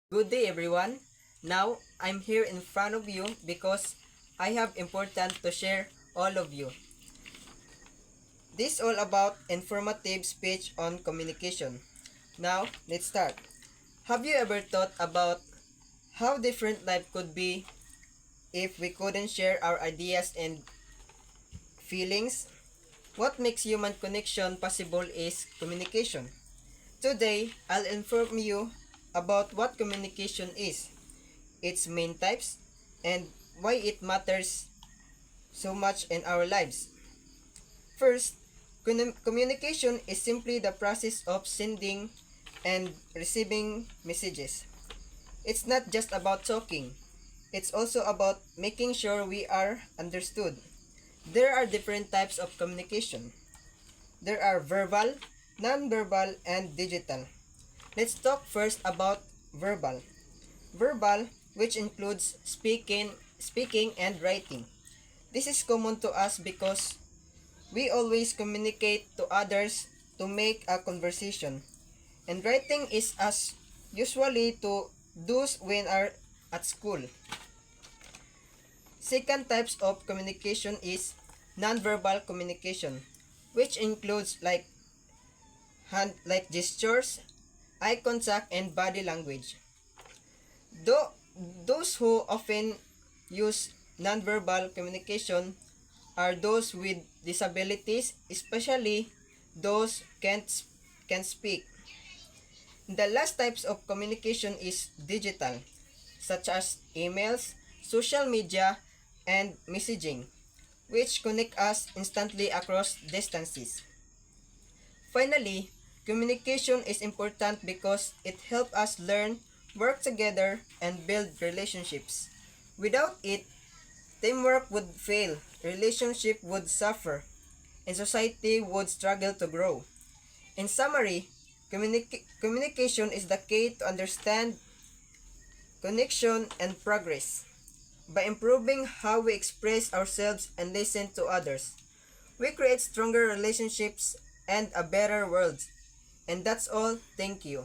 Good day everyone. Now, I'm here in front of you because I have important to share all of you. This all about informative speech on communication. Now, let's start. Have you ever thought about how different life could be if we couldn't share our ideas and feelings? What makes human connection possible is communication. Today, I'll inform you about what communication is, its main types, and why it matters so much in our lives. First, communication is simply the process of sending and receiving messages. It's not just about talking, it's also about making sure we are understood. There are different types of communication. There are verbal, non-verbal, and digital. Let's talk first about verbal. Verbal, which includes speaking and writing. This is common to us because we always communicate to others to make a conversation. And writing is us usually to those when are at school. Second types of communication is nonverbal communication, which includes like gestures, eye contact, and body language. Though those who often use nonverbal communication are those with disabilities, especially those can speak. The last types of communication is digital, such as emails, social media, and messaging, which connect us instantly across distances. Finally, communication is important because it helps us learn, work together, and build relationships. Without it, teamwork would fail, relationship would suffer, and society would struggle to grow. In summary, communication is the key to understand connection and progress. By improving how we express ourselves and listen to others, we create stronger relationships and a better world. And that's all. Thank you.